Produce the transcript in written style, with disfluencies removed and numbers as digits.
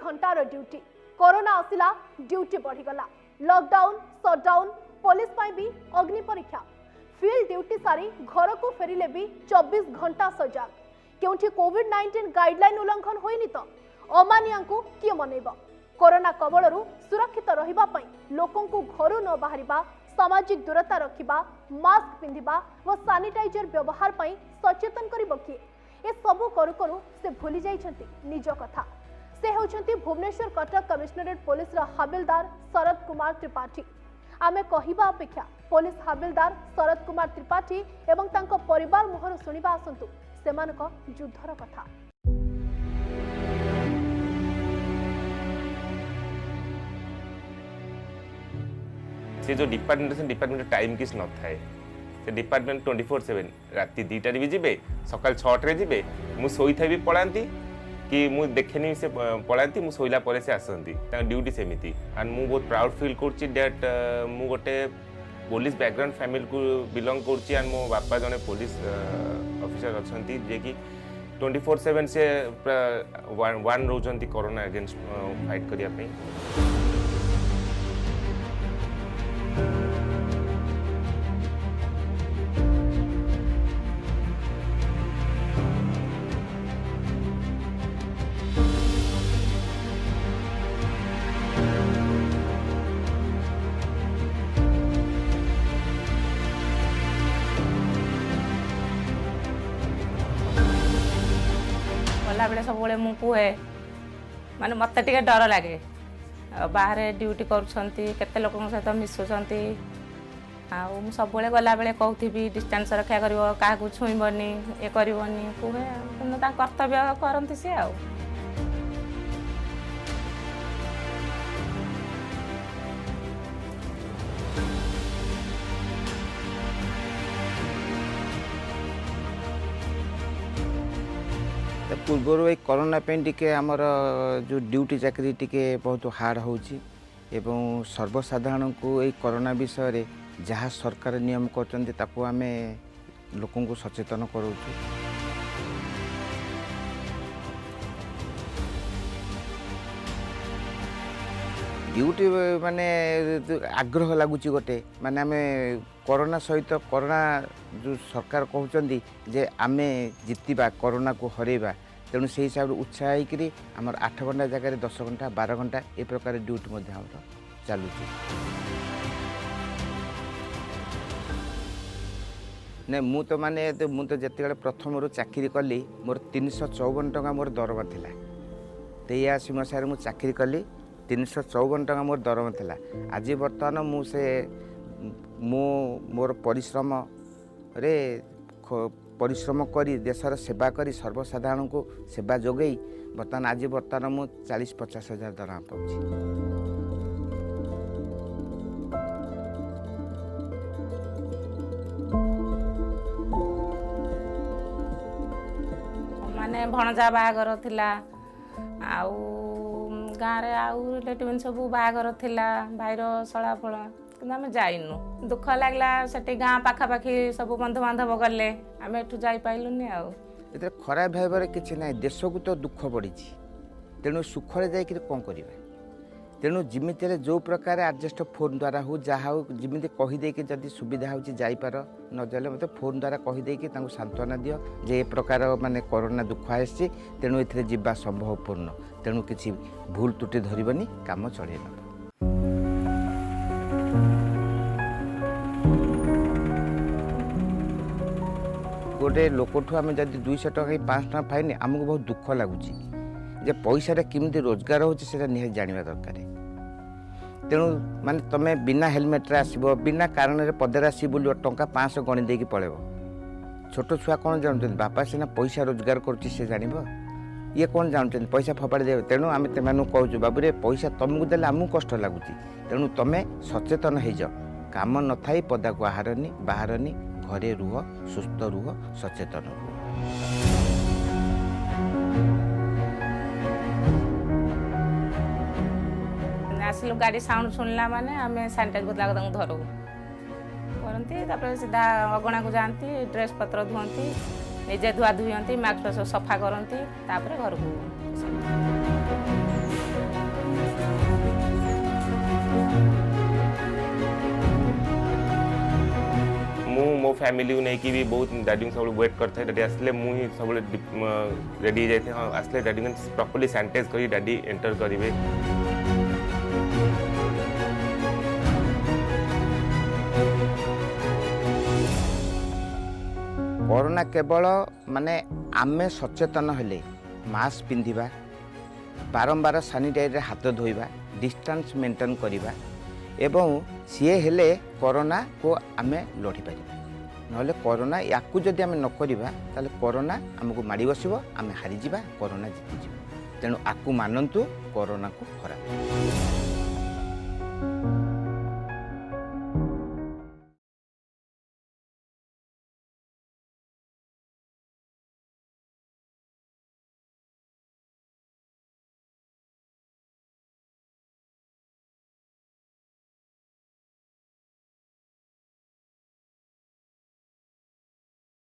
घंटार duty corona आसिला duty बढ़ीगला lockdown shutdown police भी अग्नि परीक्षा फील्ड ड्यूटी सारी घर को फेरिले भी 24 घंटा सजाग क्योंकि कोविड-19 गाइडलाइन उल्लंघन होइनी तो अमानिया को किए मनैब कोरोना कबलरू सुरक्षित रहिबा पई लोकों को घर न बाहरिबा सामाजिक दूरता रखिबा मास्क पिंधिबा व सैनिटाइजर व्यवहार पई सचेतन करिब किए ए सबु करू करू से भूली जाइछंती निज कथा से होछंती भुवनेश्वर कटक कमिश्नरेट पुलिस हाबिलदार शरद कुमार त्रिपाठी आमे कहिबा अपेक्षा पुलिस हाबिलदार शरद कुमार त्रिपाठी एवं तांको परिवार मुहर सुनिबा आसंतु सेमानक युद्धर कथा। से जो डिपार्टमेंट टाइम किस न थाए से डिपार्टमेंट 24/7 राति 2टारे भी जीवे सकाल 6टारे जीवे मु सोईथा भी पलांती कि मु देखेनी से पलांती मु सोइला परे से आसंती तांका ड्यूटी सेमिति एंड मु बहुत प्राउड फील करछि दैट मु गोटे पुलिस बैकग्राउंड फैमिली को बिलोंग करछि एंड मो बापा जने पुलिस ऑफिसर अछंती जे कि 24/7 से वन रोजंती कोरोना अगेंस्ट फाइट करिया पे। गला बेले सब मुझे कहे माने मत टे डर लगे बाहर ड्यूटी करते लोक सहित मिसुंट सब गला बेले कहती डिस्टेंस रक्षा कर क्या छुईबनी ये करनी कहे कर्तव्य करती सी आ पूर्वर ये कोरोना टी आमर जो ड्यूटी चाकरी टी बहुत हार्ड होची एवं सर्वसाधारण को ये कोरोना विषय रे जहाँ सरकार नियम करते आम लोक सचेतन करूँ। ड्यूटी माने आग्रह लगुच गोटे माने आम कोरोना सहित कोरोना जो सरकार कहते जे आम जितवा कोरोना को हरइबा तेणु से हिसाब से उत्साह होकर आमर 8 घंटा जगह 10 घंटा 12 घंटा ए प्रकार ड्यूटी चलुची। नहीं मु तो माने जिते प्रथम चाकरी कली मोर 354 टका मोर दरमा थिला 83 मसीह मु चाकरी कली 354 टका मोर दरमा थिला आज बर्तमान मुझे मोर परिश्रम रे परिश्रम करी देशर सेवा करी सर्वसाधारण को सेवा जोगई बर्तमान आज बर्तमान मु 40-50 हजार दरमा पाऊँ। माने भणजा बाहागर थिला आउ गाँव रे आउ रिलेटिव सब बाहागर थिला भाईर सला फला आम जाइनु दुख लगला से गाँ पाखापाखि सब बंधु बांधव गले आम एठू जापारूनी आते खराब भाव किसी ना देश को तो दुख बढ़ी तेणु सुखरे जाकर कौन करवा तेणु जमी जो प्रकार आडजस्ट फोन द्वारा हो जहाँ हो जमी कहीदे जदि सुविधा होपार न जाले मत फोन द्वारा कहीदे सांत्वना दियो जे ए प्रकार माने कोरोना दुख आसी तेणु ये जीवा संभवपूर्ण तेणु किसी भूल त्रुटि धरबनी काम चल न गोटे लोकठू आम जब 200 टका 500 टका पाइने आमको बहुत दुख लगुच पैसा केमी रोजगार होता निहाती जानवा दरकार तेणु माने तुम बिना हेलमेट्रे आसब बिना कारण पदर आस बोल टंका 500 गणी देकी पड़ेब छोट छुआ कौन जानते बापा सीना पैसा रोजगार कर जान ये कौन जानते पैसा फपाड़ी दे तेणु आम तेमू कहूँ बाबू पैसा तुमको देले आमको कष्ट लगुच तेणु तुम सचेतन हो जाओ काम न थाई पदा को बाहरनी घरे रुह सुस्थ रुह सचेतन रुह। आसिलु गाड़ी साउंड सुनला माने आम सैनिटाइज बदला धरू करती सीधा अगणा को जाती ड्रेस पत्र धुअंती निजे धुआ धुअंती मास्क सफा करती घर को फैमिली नहीं कि भी बहुत डैडी सब वेट करते हैं डैडी आसले मुझे सब रेडी जाते हाँ आसले डैडी प्रॉपर्ली सैनिटाइज कर डैडी एंटर करेंगे। कोरोना केवल माने आमे सचेतन हेले मास्क पिंधिबा बारंबार सैनिटाइजर हाथ धोइबा डिस्टेंस मेंटेन करिबा एवं सीए हेले कोरोना को आमे लड़ी पारिबा नहले कोरोना याकू जदि आमे न करिबा ताले कोरोना हमको माड़ी बसिबो आमे हारि जिबा कोरोना जीति जिबो तेणु आकू मानंतु कोरोना को खरा।